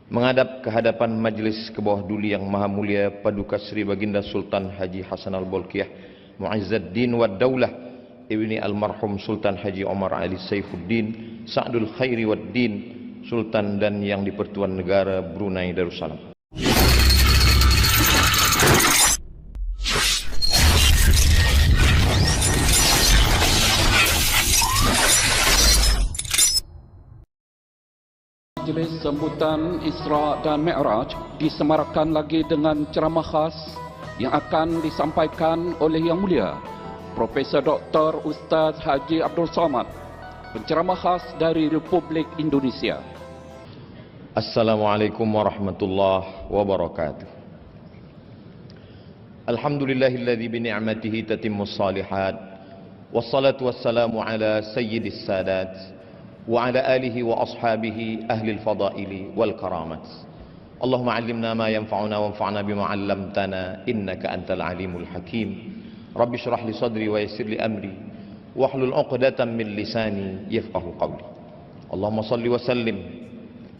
menghadap ke hadapan majlis ke bawah duli yang maha mulia Paduka Sri Baginda Sultan Haji Hasan Al-Bolkiah Mu'izzuddin wa Daulah Ibni Almarhum Sultan Haji Omar Ali Saifuddin Sa'dul Khairi wa Din Sultan dan yang di-Pertuan Negara Brunei Darussalam. Majlis sambutan Isra dan Mi'raj disemarakan lagi dengan ceramah khas yang akan disampaikan oleh Yang Mulia Profesor Dr. Ustaz Haji Abdul Somad, penceramah khas dari Republik Indonesia. Assalamualaikum warahmatullahi wabarakatuh. Alhamdulillahilladzi bi ni'matihi tatimmus shalihat. Wassalatu wassalamu ala sayyidis sadat wa ala alihi wa ashabihi ahli al-fadaili wal karamat. Allahumma 'allimna ma yanfa'una wanfa'na bima 'allamtana innaka antal alimul hakim. Rabbi shrah li sadri wa yassir li amri wahlul 'uqdatam min lisani yafqahu qawli. Allahumma shalli wa sallim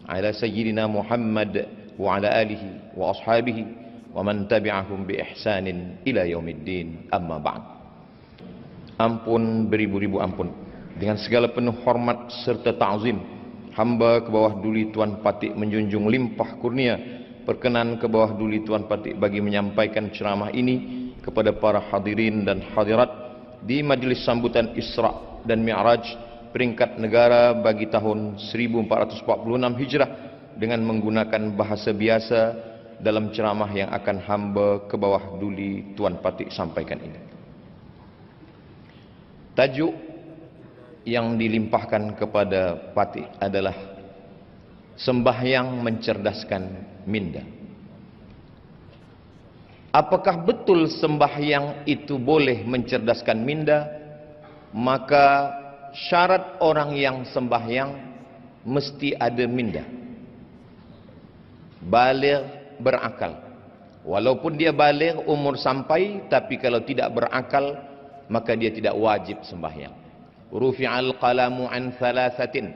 ala sayyidina Muhammad wa ala alihi wa ashabihi wa man tabi'ahum bi ihsanin ila yaumiddin. Amma ba'd. Ampun beribu-ribu ampun. Dengan segala penuh hormat serta ta'zim, hamba ke bawah duli Tuan Patik menjunjung limpah kurnia perkenan ke bawah duli Tuan Patik bagi menyampaikan ceramah ini kepada para hadirin dan hadirat di majlis sambutan Isra dan Mi'raj peringkat negara bagi tahun 1446 Hijrah dengan menggunakan bahasa biasa dalam ceramah yang akan hamba ke bawah duli Tuan Patik sampaikan ini. Tajuk yang dilimpahkan kepada Patik adalah sembahyang mencerdaskan minda. Apakah betul sembahyang itu boleh mencerdaskan minda? Maka syarat orang yang sembahyang mesti ada minda, baligh, berakal. Walaupun dia baligh umur sampai, tapi kalau tidak berakal maka dia tidak wajib sembahyang. Rufi'al qalamu an thalathatin.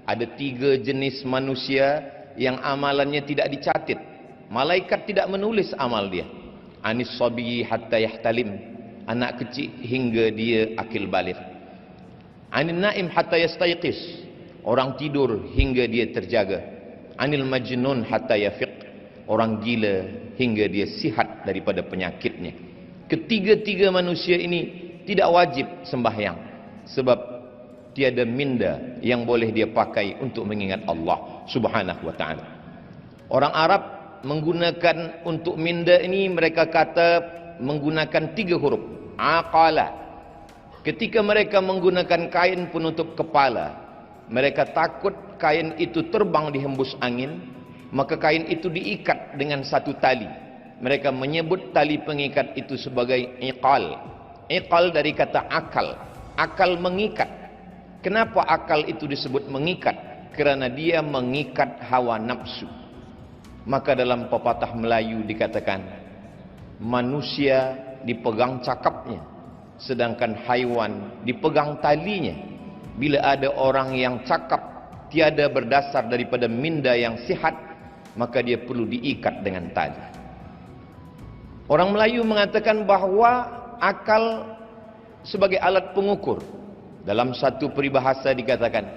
Ada 3 jenis manusia yang amalannya tidak dicatat. Malaikat tidak menulis amal dia. Anis sabiyi hatta yahtalim, anak kecil hingga dia akil baligh. Anin naim hatta yastayqis, orang tidur hingga dia terjaga. Anil majnun hatta yafiq, orang gila hingga dia sihat daripada penyakitnya. Ketiga-tiga manusia ini tidak wajib sembahyang, sebab tiada minda yang boleh dia pakai untuk mengingat Allah Subhanahu wa ta'ala. Orang Arab menggunakan untuk minda ini, mereka kata menggunakan 3 huruf, aqala. Ketika mereka menggunakan kain penutup kepala, mereka takut kain itu terbang dihembus angin, maka kain itu diikat dengan satu tali. Mereka menyebut tali pengikat itu sebagai iqal. Iqal dari kata akal. Akal mengikat. Kenapa akal itu disebut mengikat? Kerana dia mengikat hawa nafsu. Maka dalam pepatah Melayu dikatakan, manusia dipegang cakapnya, sedangkan haiwan dipegang talinya. Bila ada orang yang cakap tiada berdasar daripada minda yang sihat, maka dia perlu diikat dengan tali. Orang Melayu mengatakan bahawa akal sebagai alat pengukur. Dalam satu peribahasa dikatakan,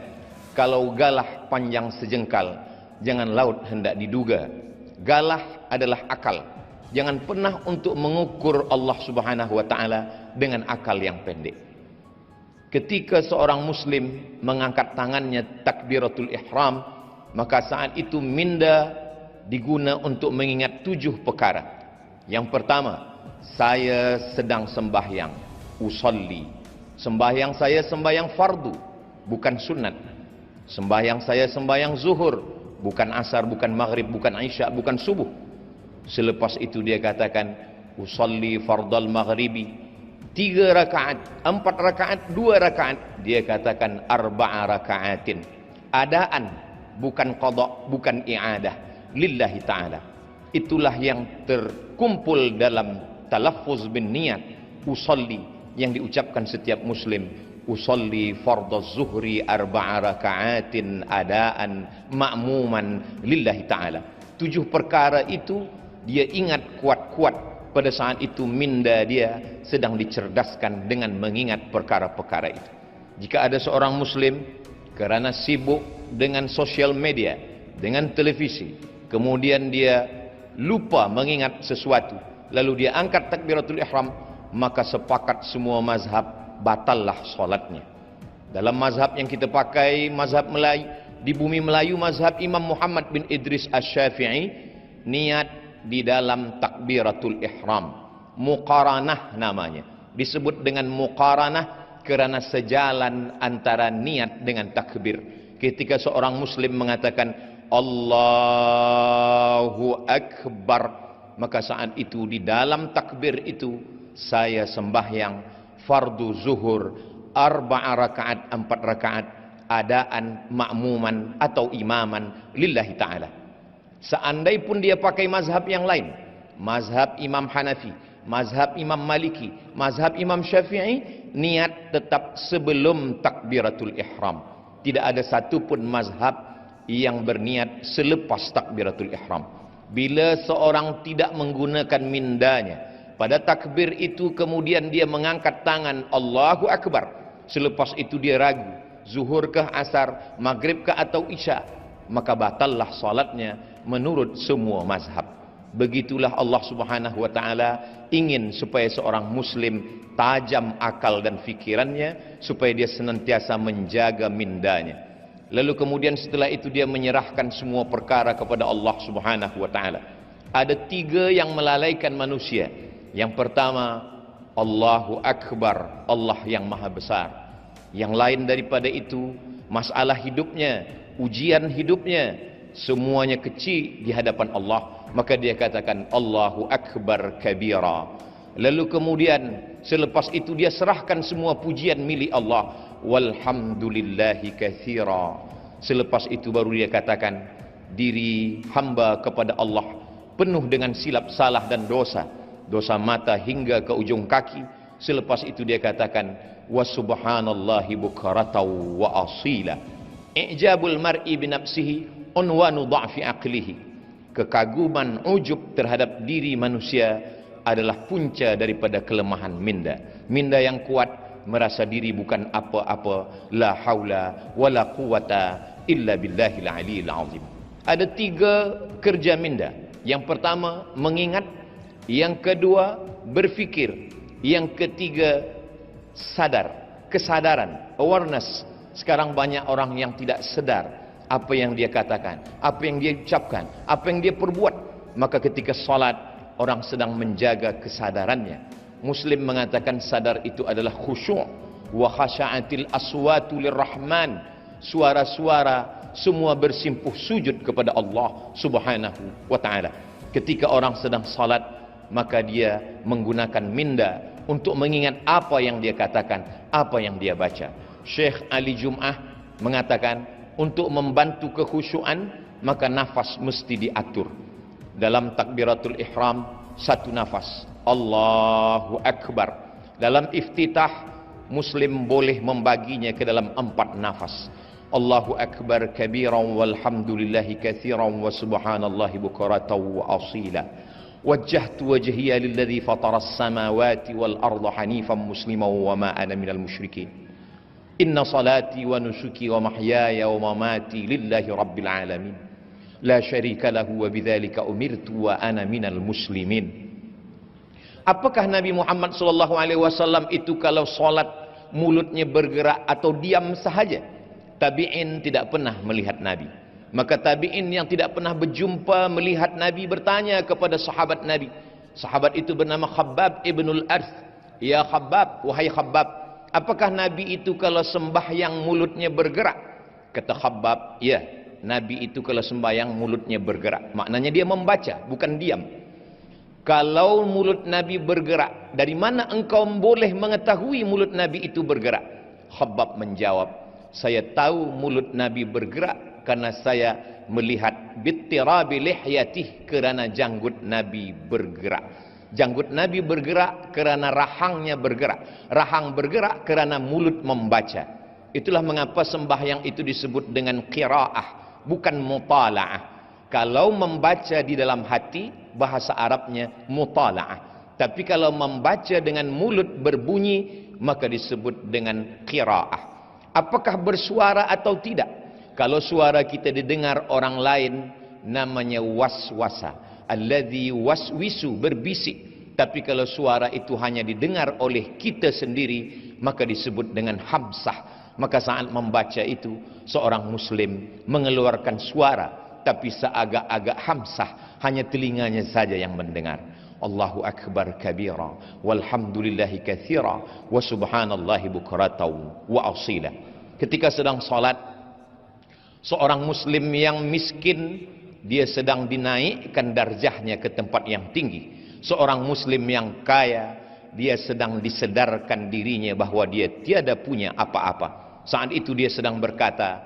kalau galah panjang sejengkal, jangan laut hendak diduga. Galah adalah akal. Jangan pernah untuk mengukur Allah Subhanahu wa ta'ala dengan akal yang pendek. Ketika seorang muslim mengangkat tangannya takbiratul ihram, maka saat itu minda diguna untuk mengingat 7 perkara. Yang pertama, saya sedang sembahyang, usalli. Sembahyang saya sembahyang fardu, bukan sunat. Sembahyang saya sembahyang zuhur, bukan asar, bukan maghrib, bukan isya, bukan subuh. Selepas itu dia katakan, usalli fardal maghribi, 3 rakaat, 4 rakaat, 2 rakaat. Dia katakan arba'a rakaatin. Adaan, bukan qada, bukan i'adah, lillahi ta'ala. Itulah yang terkumpul dalam talaffuz bin niat usalli yang diucapkan setiap muslim usalli fardhu zuhri arba'a raka'atin adaan ma'muman lillahi ta'ala. 7 perkara itu dia ingat kuat-kuat pada saat itu minda dia sedang dicerdaskan dengan mengingat perkara-perkara itu. Jika ada seorang muslim kerana sibuk dengan sosial media, dengan televisi, kemudian dia lupa mengingat sesuatu, lalu dia angkat takbiratul ihram, maka sepakat semua mazhab batallah solatnya. Dalam mazhab yang kita pakai, mazhab Melayu, di bumi Melayu, mazhab Imam Muhammad bin Idris Asy-Syafi'i, niat di dalam takbiratul ihram, muqaranah namanya. Disebut dengan muqaranah kerana sejalan antara niat dengan takbir. Ketika seorang muslim mengatakan Allahu Akbar, maka saat itu di dalam takbir itu saya sembahyang fardu zuhur 4 rakaat, 4 rakaat adaan ma'muman atau imaman lillahi ta'ala. Seandai pun dia pakai mazhab yang lain, mazhab Imam Hanafi, mazhab Imam Maliki, mazhab Imam Syafi'i, niat tetap sebelum takbiratul ihram. Tidak ada satu pun mazhab yang berniat selepas takbiratul ihram. Bila seorang tidak menggunakan mindanya pada takbir itu, kemudian dia mengangkat tangan Allahu Akbar, selepas itu dia ragu zuhur kah, asar, maghrib kah atau isya, maka batallah salatnya menurut semua mazhab. Begitulah Allah Subhanahu wa taala ingin supaya seorang muslim tajam akal dan fikirannya, supaya dia senantiasa menjaga mindanya. Lalu kemudian setelah itu dia menyerahkan semua perkara kepada Allah Subhanahu wa taala. Ada 3 yang melalaikan manusia. Yang pertama, Allahu Akbar, Allah yang maha besar. Yang lain daripada itu, masalah hidupnya, ujian hidupnya, semuanya kecil di hadapan Allah. Maka dia katakan Allahu Akbar kabira. Lalu kemudian selepas itu dia serahkan semua pujian milik Allah, walhamdulillahi katsira. Selepas itu baru dia katakan diri hamba kepada Allah penuh dengan silap salah dan dosa, dosa mata hingga ke ujung kaki. Selepas itu dia katakan wa subhanallahi bukratan wa asila. I'jabul mar'i bi nafsihi unwanu dha'fi aqlihi. Kekaguman, ujub terhadap diri manusia adalah punca daripada kelemahan minda. Minda yang kuat merasa diri bukan apa-apa, la haula wala quwata illa billahil aliyil azim. Ada 3 kerja minda. Yang pertama mengingat, yang kedua berfikir, yang ketiga sadar, kesadaran, awareness. Sekarang banyak orang yang tidak sadar apa yang dia katakan, apa yang dia ucapkan, apa yang dia perbuat. Maka ketika salat, orang sedang menjaga kesadarannya. Muslim mengatakan sadar itu adalah khusyuk. Wa khasha'atil aswatu lirrahman. Suara-suara semua bersimpuh sujud kepada Allah Subhanahu wa ta'ala. Ketika orang sedang salat, maka dia menggunakan minda untuk mengingat apa yang dia katakan, apa yang dia baca. Syekh Ali Jum'ah mengatakan, untuk membantu kekhusyuan, maka nafas mesti diatur. Dalam takbiratul ihram, 1 nafas, Allahu Akbar. Dalam iftitah, muslim boleh membaginya ke dalam 4 nafas. Allahu Akbar kabiran walhamdulillahi katsiran wa subhanallahi bukratan wa asila. Wajjahtu wajhiya lilladzi fataras samawati wal arda hanifan musliman wa ma ana minal musyrikin. Inna salati wa nusuki wa mahyaya wa mamati lillahi rabbil alamin. La syarika lahu wa bidzalika umirtu wa ana minal muslimin. Apakah Nabi Muhammad SAW itu kalau salat mulutnya bergerak atau diam sahaja? Tabi'in tidak pernah melihat Nabi. Maka tabi'in yang tidak pernah berjumpa melihat Nabi bertanya kepada sahabat Nabi. Sahabat itu bernama Khabbab ibnul Arth. Ya Khabbab, wahai Khabbab, apakah Nabi itu kalau sembahyang mulutnya bergerak? Kata Khabbab, ya, Nabi itu kalau sembahyang mulutnya bergerak. Maknanya dia membaca, bukan diam. Kalau mulut Nabi bergerak, dari mana engkau boleh mengetahui mulut Nabi itu bergerak? Khabbab menjawab, saya tahu mulut Nabi bergerak karena saya melihat bittirabi lihyatih, kerana janggut Nabi bergerak. Janggut Nabi bergerak kerana rahangnya bergerak. Rahang bergerak kerana mulut membaca. Itulah mengapa sembahyang itu disebut dengan qiraah, bukan mutala'ah. Kalau membaca di dalam hati, bahasa Arabnya mutala'ah. Tapi kalau membaca dengan mulut berbunyi, maka disebut dengan qiraah. Apakah bersuara atau tidak? Kalau suara kita didengar orang lain, namanya waswasa. Alladzi waswisu, berbisik. Tapi kalau suara itu hanya didengar oleh kita sendiri, maka disebut dengan hamsah. Maka saat membaca itu, seorang muslim mengeluarkan suara, tapi seagak-agak hamsah, hanya telinganya saja yang mendengar. Allahu akbar kabira, walhamdulillahi katsira, wa subhanallahi bukratan wa asila. Ketika sedang salat, seorang muslim yang miskin, dia sedang dinaikkan darjahnya ke tempat yang tinggi. Seorang muslim yang kaya, dia sedang disedarkan dirinya bahwa dia tiada punya apa-apa. Saat itu dia sedang berkata,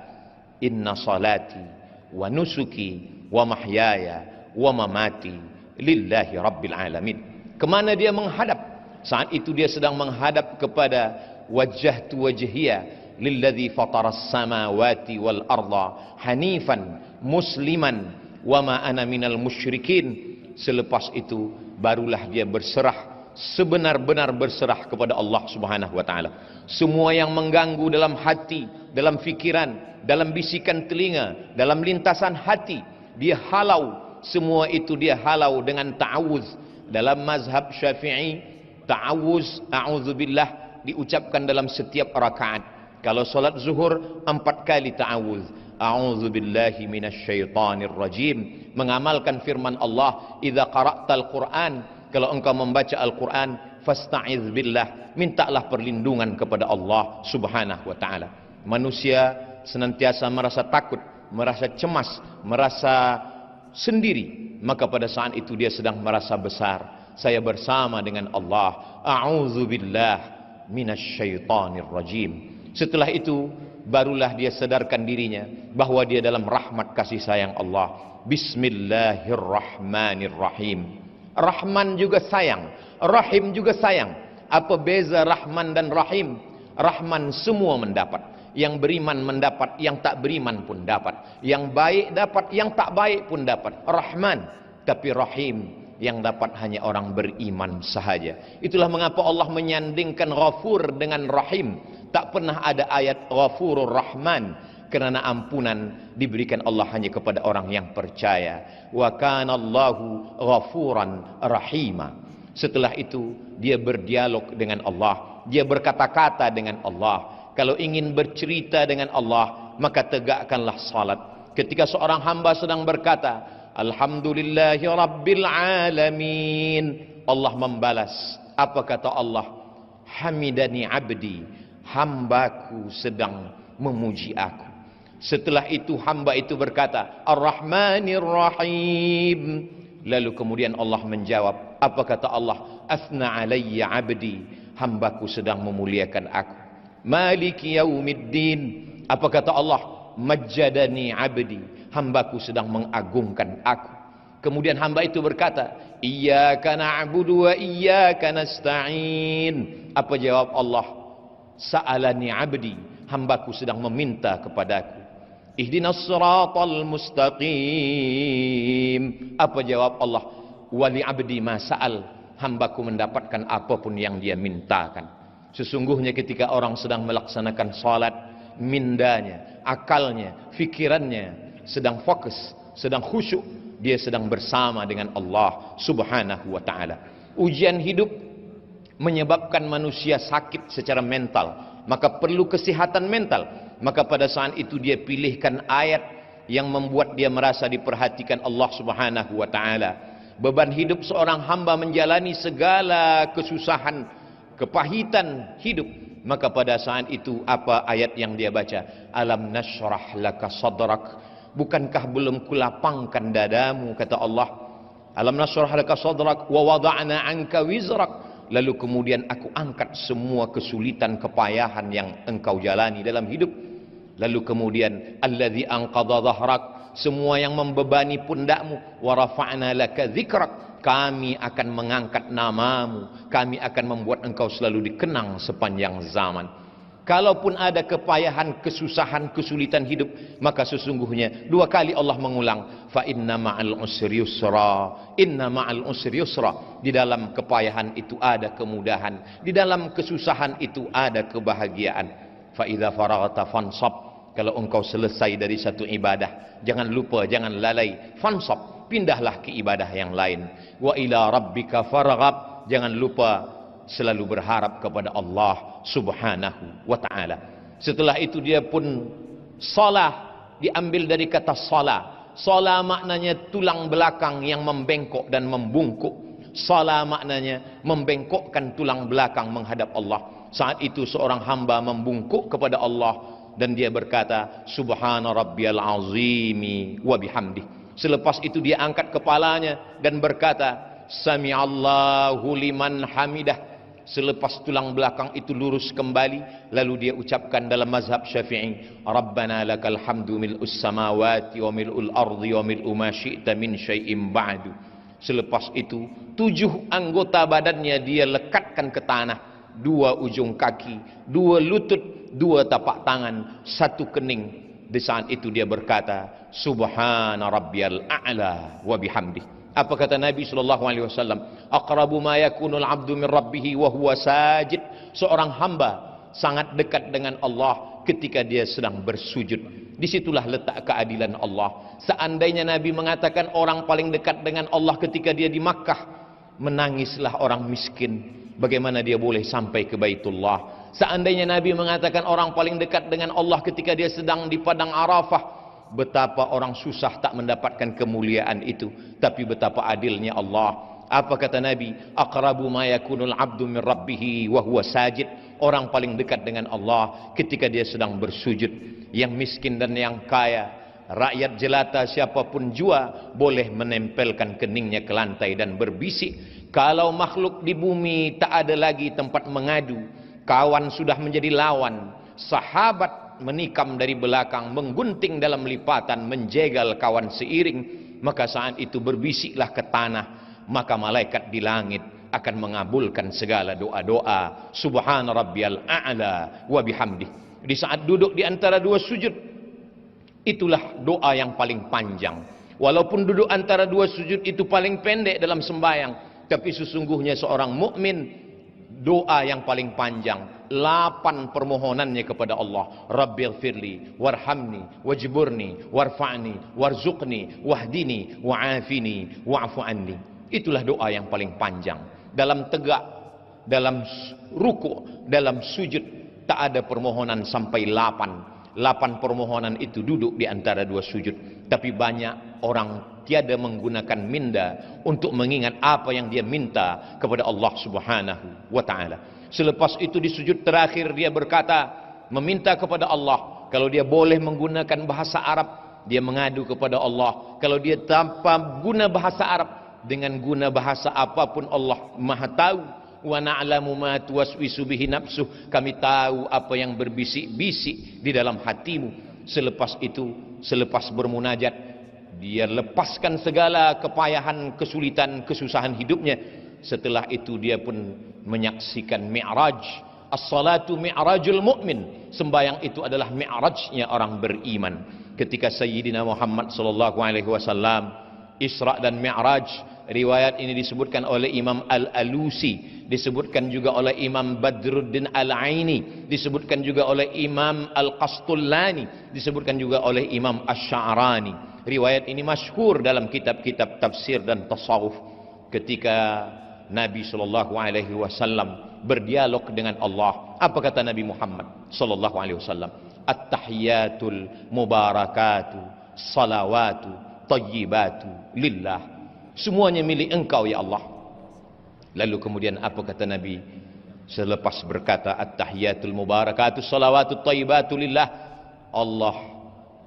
inna salati wa nusuki wa mahyaya wa mamati lillahi rabbil alamin. Kemana dia menghadap? Saat itu dia sedang menghadap kepada wajjahtu wajhiya lilladzi fataras samawati wal arda hanifan musliman wa ma ana minal musyrikin. Selepas itu barulah dia berserah, sebenar-benar berserah kepada Allah Subhanahu wa taala. Semua yang mengganggu dalam hati, dalam fikiran, dalam bisikan telinga, dalam lintasan hati, dia halau. Semua itu dia halau dengan ta'awuz. Dalam mazhab Syafi'i, ta'awuz, a'udzubillah, diucapkan dalam setiap rakaat. Kalau solat zuhur 4 kali ta'awuz. A'udzubillahi minasyaitonir rajim. Mengamalkan firman Allah, idza qara'tal Qur'an, kalau engkau membaca Al-Quran, fasta'iz billah, mintalah perlindungan kepada Allah Subhanahu wa taala. Manusia senantiasa merasa takut, merasa cemas, merasa sendiri, maka pada saat itu dia sedang merasa besar. Saya bersama dengan Allah. A'udzubillah minasyaitonir rajim. Setelah itu barulah dia sadarkan dirinya bahwa dia dalam rahmat kasih sayang Allah. Bismillahirrahmanirrahim. Rahman juga sayang, Rahim juga sayang. Apa beza Rahman dan Rahim? Rahman semua mendapat. Yang beriman mendapat, yang tak beriman pun dapat. Yang baik dapat, yang tak baik pun dapat. Rahman. Tapi Rahim, yang dapat hanya orang beriman sahaja. Itulah mengapa Allah menyandingkan Ghafur dengan Rahim. Tak pernah ada ayat Ghafurur Rahman. Kerana ampunan diberikan Allah hanya kepada orang yang percaya. Wa kana Allahu ghafuran rahima. Setelah itu dia berdialog dengan Allah, dia berkata-kata dengan Allah. Kalau ingin bercerita dengan Allah, maka tegakkanlah salat. Ketika seorang hamba sedang berkata, alhamdulillahi rabbil alamin, Allah membalas. Apa kata Allah? Hamidani abdi, hambaku sedang memuji aku. Setelah itu hamba itu berkata, Ar-Rahmanir Rahim. Lalu kemudian Allah menjawab, apa kata Allah? Asna alayya abdi, hambaku sedang memuliakan aku. Maliki yaumiddin. Apa kata Allah? Majjadani abdi, hambaku sedang mengagungkan aku. Kemudian hamba itu berkata, Iyyaka na'budu wa iyyaka nasta'in. Apa jawab Allah? Sa'alani abdi, hambaku sedang meminta kepadaku. Ihdinas siratal mustaqim. Apa jawab Allah? Wali abdi ma sa'al, hambaku mendapatkan apapun yang dia mintakan. Sesungguhnya ketika orang sedang melaksanakan salat, mindanya, akalnya, fikirannya sedang fokus, sedang khusyuk, dia sedang bersama dengan Allah Subhanahu wa taala. Ujian hidup menyebabkan manusia sakit secara mental, maka perlu kesehatan mental. Maka pada saat itu dia pilihkan ayat yang membuat dia merasa diperhatikan Allah Subhanahu wa taala. Beban hidup seorang hamba menjalani segala kesusahan, kepahitan hidup. Maka pada saat itu apa ayat yang dia baca? Alam nashrah laka sadrak. Bukankah belum kulapangkan dadamu, kata Allah. Alam nashrah laka sadrak wa wada'na anka wizrak. Lalu kemudian aku angkat semua kesulitan, kepayahan yang engkau jalani dalam hidup. Lalu kemudian alladzi anqadha dhahrak, semua yang membebani pundakmu. Wa rafa'na laka dzikrak, kami akan mengangkat namamu, kami akan membuat engkau selalu dikenang sepanjang zaman. Kalaupun ada kepayahan, kesusahan, kesulitan hidup, maka sesungguhnya dua kali Allah mengulang, fa inna ma'al usri yusra, inna ma'al usri yusra. Di dalam kepayahan itu ada kemudahan, di dalam kesusahan itu ada kebahagiaan. Fa idza faraghta fansab, kalau engkau selesai dari satu ibadah, jangan lupa, jangan lalai, fansab, pindahlah ke ibadah yang lain. Wa ila rabbika farghab, jangan lupa selalu berharap kepada Allah Subhanahu wa ta'ala. Setelah itu dia pun salah, diambil dari kata salah. Salah maknanya tulang belakang yang membengkok dan membungkuk. Salah maknanya membengkokkan tulang belakang menghadap Allah. Saat itu seorang hamba membungkuk kepada Allah dan dia berkata, Subhana rabbiyal azimi wa bihamdih. Selepas itu dia angkat kepalanya dan berkata, Sami'allahu liman hamidah. Selepas tulang belakang itu lurus kembali, lalu dia ucapkan dalam mazhab Syafi'i, Rabbana lakal hamdu mil'us samawati wa mil'ul ardi wa mil'u ma syi'ta min syai'im ba'du. Selepas itu 7 anggota badannya dia lekatkan ke tanah, 2 ujung kaki, 2 lutut, 2 tapak tangan, 1 kening. Di saat itu dia berkata, Subhana rabbiyal a'la wa bihamdih. Apa kata Nabi SAW? Aqrabu ma yakunul abdu min rabbihi wa huwa sajid. Seorang hamba sangat dekat dengan Allah ketika dia sedang bersujud. Disitulah letak keadilan Allah. Seandainya Nabi mengatakan orang paling dekat dengan Allah ketika dia di Makkah, menangislah orang miskin. Bagaimana dia boleh sampai ke Baitullah? Seandainya Nabi mengatakan orang paling dekat dengan Allah ketika dia sedang di Padang Arafah, betapa orang susah tak mendapatkan kemuliaan itu. Tapi betapa adilnya Allah. Apa kata Nabi? Aqrabu ma yakunul abdu min rabbihi wa huwa sajid. Orang paling dekat dengan Allah ketika dia sedang bersujud. Yang miskin dan yang kaya, rakyat jelata, siapapun jua, boleh menempelkan keningnya ke lantai dan berbisik. Kalau makhluk di bumi tak ada lagi tempat mengadu, kawan sudah menjadi lawan, sahabat menikam dari belakang, menggunting dalam lipatan, menjegal kawan seiring, maka saat itu berbisiklah ke tanah, maka malaikat di langit akan mengabulkan segala doa-doa. Subhana rabbiyal a'la wa bihamdih. Di saat duduk di antara 2 sujud, itulah doa yang paling panjang. Walaupun duduk antara 2 sujud itu paling pendek dalam sembahyang, tapi sesungguhnya seorang mukmin doa yang paling panjang, 8 permohonannya kepada Allah. Rabbighfirli warhamni wajburni warfa'ni warzuqni wahdini wa'afini wa'fu anni. Itulah doa yang paling panjang. Dalam tegak, dalam ruku', dalam sujud, tak ada permohonan sampai 8. 8 permohonan itu duduk di antara 2 sujud. Tapi banyak orang tiada menggunakan minda untuk mengingat apa yang dia minta kepada Allah Subhanahu wa ta'ala. Selepas itu di sujud terakhir dia berkata, meminta kepada Allah. Kalau dia boleh menggunakan bahasa Arab, dia mengadu kepada Allah. Kalau dia tanpa guna bahasa Arab, dengan guna bahasa apapun Allah Maha tahu. Wa na'lamu ma tuwaswisu bihi nafsuh, kami tahu apa yang berbisik-bisik di dalam hatimu. Selepas itu, selepas bermunajat, dia lepaskan segala kepayahan, kesulitan, kesusahan hidupnya. Setelah itu dia pun menyaksikan mi'raj. As-salatu mi'rajul mu'min. Sembahyang itu adalah mi'rajnya orang beriman. Ketika Sayyidina Muhammad SAW Isra dan Mi'raj, riwayat ini disebutkan oleh Imam Al-Alusi, disebutkan juga oleh Imam Badruddin Al-Aini, disebutkan juga oleh Imam Al-Qastullani, disebutkan juga oleh Imam Ash-Sha'rani. Riwayat ini masyhur dalam kitab-kitab tafsir dan tasawuf. Ketika Nabi SAW berdialog dengan Allah, apa kata Nabi Muhammad SAW? At-tahiyatul mubarakatu salawatu tayyibatu lillah. Semuanya milik engkau ya Allah. Lalu kemudian apa kata Nabi selepas berkata at-tahiyatul mubarakatu salawatu tayyibatu lillah? Allah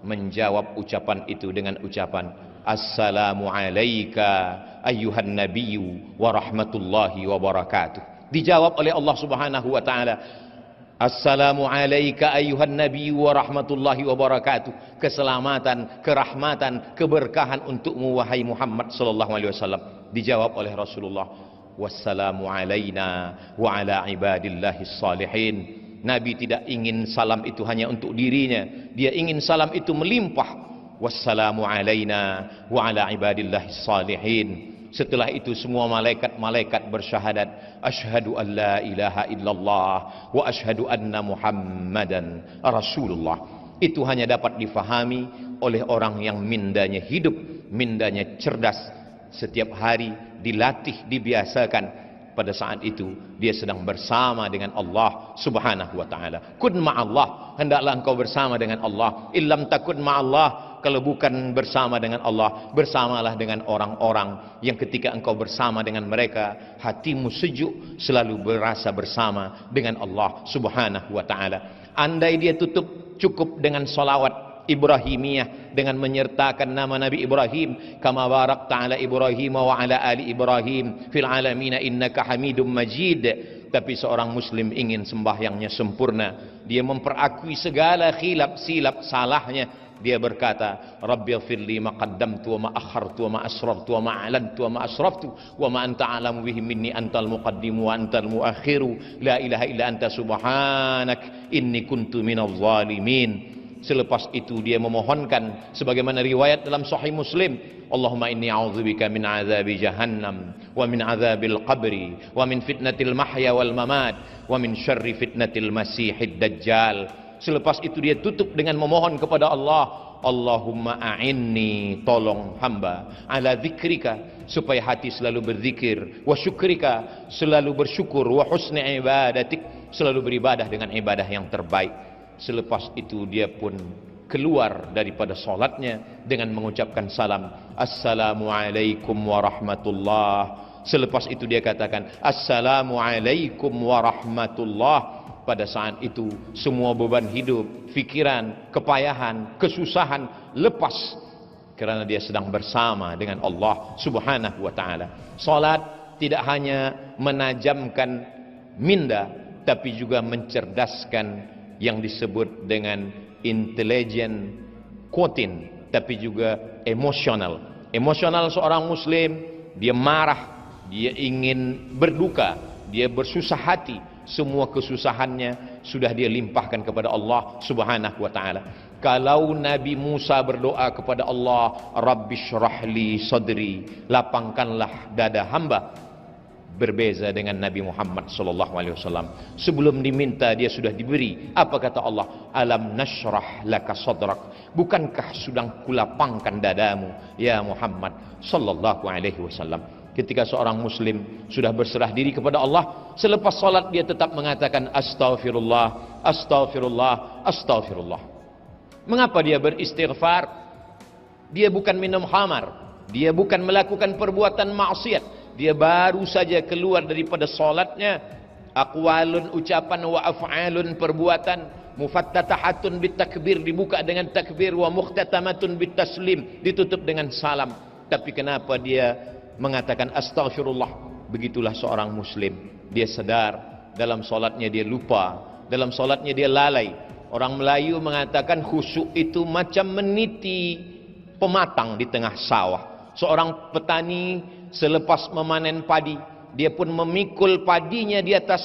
menjawab ucapan itu dengan ucapan assalamu alayka ayyuhan nabiyyu wa rahmatullahi wa barakatuh. Dijawab oleh Allah Subhanahu wa taala, Assalamu alayka ayuhan nabi wa rahmatullahi wa barakatuh. Keselamatan, kerahmatan, keberkahan untukmu wahai Muhammad sallallahu alaihi wasallam. Dijawab oleh Rasulullah, wassalamu alaina wa ala ibadillahis salihin. Nabi tidak ingin salam itu hanya untuk dirinya, dia ingin salam itu melimpah. Wassalamu alaina wa ala ibadillahis salihin. Setelah itu semua malaikat-malaikat bersyahadat, asyhadu an la ilaha illallah wa asyhadu anna Muhammadan Rasulullah. Itu hanya dapat difahami oleh orang yang mindanya hidup, mindanya cerdas. Setiap hari dilatih, dibiasakan. Pada saat itu dia sedang bersama dengan Allah Subhanahu wa taala. Kun ma'allah, hendaklah engkau bersama dengan Allah. Illam takun ma'allah, kalau bukan bersama dengan Allah, bersamalah dengan orang-orang yang ketika engkau bersama dengan mereka, hatimu sejuk, selalu berasa bersama dengan Allah Subhanahu wa taala. Andai dia cukup dengan salawat Ibrahimiyah, dengan menyertakan nama Nabi Ibrahim, kama barakta ala Ibrahim wa ala ali Ibrahim fil alamin innaka Hamidum Majid. Tapi seorang muslim ingin sembahyangnya sempurna, dia memperakui segala silap salahnya. Dia berkata, Rabbighfirli ma qaddamtu wa ma akhartu wa ma asrartu wa ma a'lantu wa ma asraftu wa ma anta a'lamu bihi minni antal muqaddimu wa antal muakhiru la ilaha illa anta subhanak inni kuntu minadh zalimin. Selepas itu dia memohonkan sebagaimana riwayat dalam Sahih Muslim, Allahumma inni a'udzubika min azabi jahannam wa min azabil qabri wa min fitnatil mahya wal mamat wa min syarri fitnatil masihid dajjal. Selepas itu dia tutup dengan memohon kepada Allah, Allahumma a'inni, tolong hamba, ala zikrika, supaya hati selalu berzikir, wa syukrika, selalu bersyukur, wa husni ibadatik, selalu beribadah dengan ibadah yang terbaik. Selepas itu dia pun keluar daripada solatnya dengan mengucapkan salam, Assalamualaikum warahmatullah. Selepas itu dia katakan, Assalamualaikum warahmatullah. Pada saat itu semua beban hidup, fikiran, kepayahan, kesusahan lepas, kerana dia sedang bersama dengan Allah Subhanahu wa taala. Salat tidak hanya menajamkan minda, tapi juga mencerdaskan yang disebut dengan intelligent quotient, tapi juga emosional. Emosional seorang muslim, dia marah, dia ingin berduka, dia bersusah hati, semua kesusahannya sudah dia limpahkan kepada Allah Subhanahu wa taala. Kalau Nabi Musa berdoa kepada Allah, Rabbishrahli sadri, lapangkanlah dada hamba, berbeza dengan Nabi Muhammad sallallahu alaihi wasallam. Sebelum diminta dia sudah diberi. Apa kata Allah? Alam nashrah laka sadrak, bukankah sudah kulapangkan dadamu ya Muhammad sallallahu alaihi wasallam. Ketika seorang muslim sudah berserah diri kepada Allah, selepas salat dia tetap mengatakan astaghfirullah, astaghfirullah, astaghfirullah. Mengapa dia beristighfar? Dia bukan minum khamar, dia bukan melakukan perbuatan maksiat. Dia baru saja keluar daripada solatnya, aqwalun, ucapan, wa af'alun, perbuatan, mufattatahatun bitakbir, dibuka dengan takbir, wa mukhtatamatun bitaslim, ditutup dengan salam. Tapi kenapa dia mengatakan astaghfirullah? Begitulah seorang muslim, dia sadar dalam solatnya dia lupa, dalam solatnya dia lalai. Orang Melayu mengatakan khusyuk itu macam meniti pematang di tengah sawah. Seorang petani selepas memanen padi, dia pun memikul padinya di atas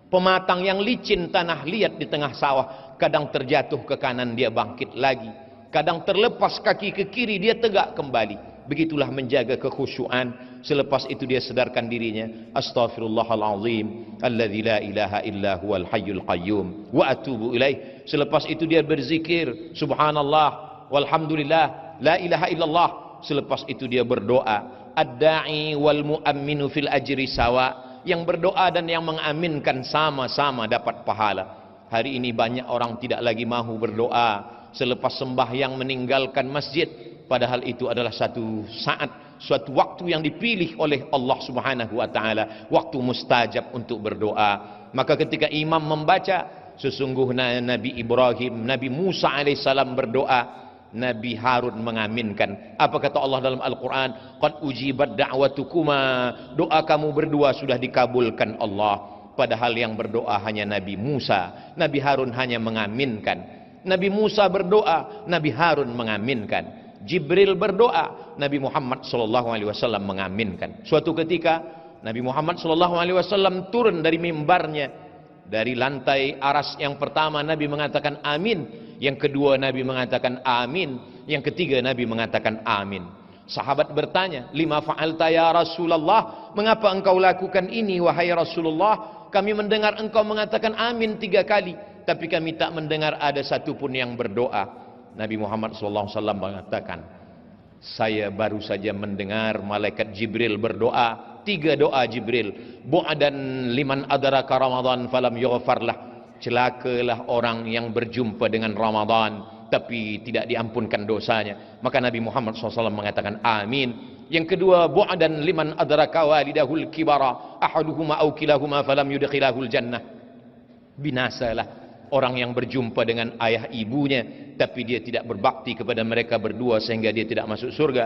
pematang yang licin, tanah liat di tengah sawah. Kadang terjatuh ke kanan, dia bangkit lagi. Kadang terlepas kaki ke kiri, dia tegak kembali. Begitulah menjaga kekhusyuan. Selepas itu dia sedarkan dirinya, astaghfirullahalazim alladzi la ilaha illa huwal hayyul qayyum wa atubu ilaih. Selepas itu dia berzikir, subhanallah walhamdulillah la ilaha illallah. Selepas itu dia berdoa, ad-da'i wal mu'amminu fil ajri sawa, yang berdoa dan yang mengaminkan sama-sama dapat pahala. Hari ini banyak orang tidak lagi mahu berdoa selepas sembahyang meninggalkan masjid, padahal itu adalah satu saat, suatu waktu yang dipilih oleh Allah Subhanahu wa taala, waktu mustajab untuk berdoa. Maka ketika imam membaca, sesungguhnya Nabi Ibrahim, Nabi Musa alaihissalam berdoa, Nabi Harun mengaminkan. Apa kata Allah dalam Al-Quran? Qad ujibat da'watukuma, doa kamu berdua sudah dikabulkan Allah. Padahal yang berdoa hanya Nabi Musa. Nabi Harun hanya mengaminkan. Nabi Musa berdoa, Nabi Harun mengaminkan. Jibril berdoa, Nabi Muhammad SAW mengaminkan. Suatu ketika Nabi Muhammad SAW turun dari mimbarnya, dari lantai aras yang pertama Nabi mengatakan amin, yang kedua Nabi mengatakan amin, yang ketiga Nabi mengatakan amin. Sahabat bertanya, lima fa'alta ya Rasulullah, mengapa engkau lakukan ini wahai Rasulullah? Kami mendengar engkau mengatakan amin 3 kali, tapi kami tak mendengar ada satu pun yang berdoa. Nabi Muhammad SAW mengatakan, saya baru saja mendengar malaikat Jibril berdoa, 3 doa Jibril. Bu'adan liman adraka Ramadan falam yughfarlah. Celakalah orang yang berjumpa dengan Ramadan tapi tidak diampunkan dosanya. Maka Nabi Muhammad SAW mengatakan amin. Yang kedua, bu'adan liman adraka walidahul kibara ahaduhuma aw kilahuma falam yudkhilahul jannah. Binasalah orang yang berjumpa dengan ayah ibunya tapi dia tidak berbakti kepada mereka berdua sehingga dia tidak masuk surga.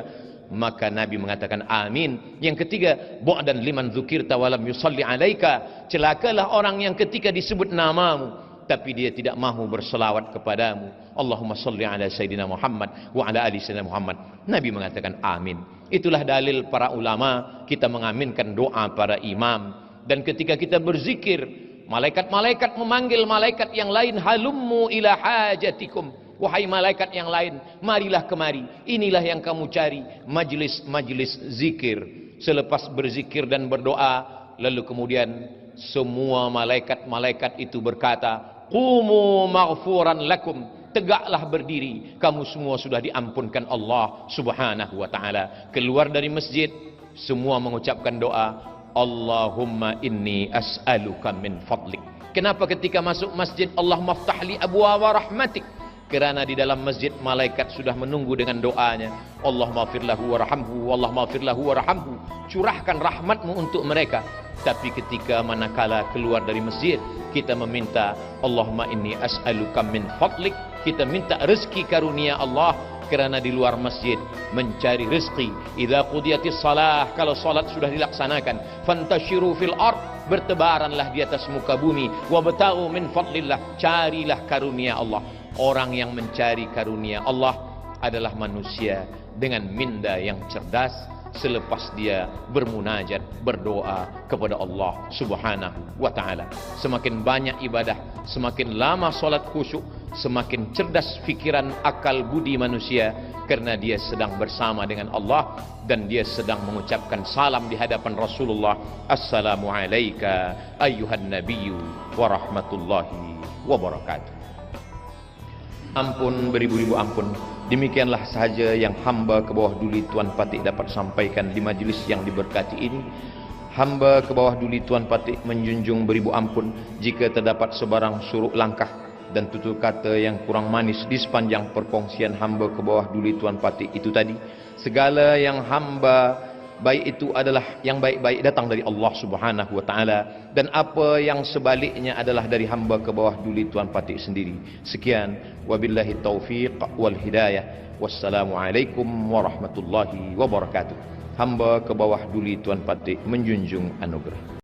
Maka Nabi mengatakan amin. Yang ketiga, bu'dan liman dzukirta walam yusalli alaika. Celakalah orang yang ketika disebut namamu tapi dia tidak mahu berselawat kepadamu. Allahumma salli ala Sayyidina Muhammad wa ala ali Sayyidina Muhammad. Nabi mengatakan amin. Itulah dalil para ulama kita mengaminkan doa para imam. Dan ketika kita berzikir, malaikat-malaikat memanggil malaikat yang lain, halummu ila hajatikum. Wahai malaikat yang lain, marilah kemari. Inilah yang kamu cari, majlis-majlis zikir. Selepas berzikir dan berdoa, lalu kemudian semua malaikat-malaikat itu berkata, qumu maghfuran lakum. Tegaklah berdiri, kamu semua sudah diampunkan Allah Subhanahu wa ta'ala. Keluar dari masjid, semua mengucapkan doa, Allahumma inni as'aluka min fadlik. Kenapa ketika masuk masjid Allah maftahli abwaaba rahmatik? Kerana di dalam masjid malaikat sudah menunggu dengan doanya, Allah maghfirlahu warhamhu, Allah maghfirlahu warhamhu. Curahkan rahmatmu untuk mereka. Tapi ketika manakala keluar dari masjid, kita meminta Allahumma inni as'aluka min fadlik. Kita minta rezeki karunia Allah. Kerana di luar masjid mencari rezeki. Idza qudiyatis salah, kalau salat sudah dilaksanakan, fantashiru fil ard, bertebaranlah di atas muka bumi, wabtaghu min fadlillah, carilah karunia Allah. Orang yang mencari karunia Allah adalah manusia dengan minda yang cerdas selepas dia bermunajat, berdoa kepada Allah Subhanahu wa ta'ala. Semakin banyak ibadah, semakin lama solat khusyuk, semakin cerdas fikiran akal budi manusia, kerana dia sedang bersama dengan Allah dan dia sedang mengucapkan salam di hadapan Rasulullah. Assalamu alayka ayyuhan nabiyyu wa rahmatullahi wa barakatuh. Ampun beribu-ribu ampun. Demikianlah sahaja yang hamba ke bawah duli Tuan Patik dapat sampaikan di majlis yang diberkati ini. Hamba ke bawah duli Tuan Patik menjunjung beribu ampun jika terdapat sebarang suruk langkah dan tutur kata yang kurang manis di sepanjang perkongsian hamba ke bawah duli Tuan Patik itu tadi. Segala yang hamba baik itu adalah yang baik-baik datang dari Allah Subhanahu wa ta'ala, dan apa yang sebaliknya adalah dari hamba ke bawah duli Tuan Patik sendiri. Sekian, wabillahi taufiq wal hidayah. Wassalamualaikum warahmatullahi wabarakatuh. Hamba ke bawah duli Tuan Patik menjunjung anugerah.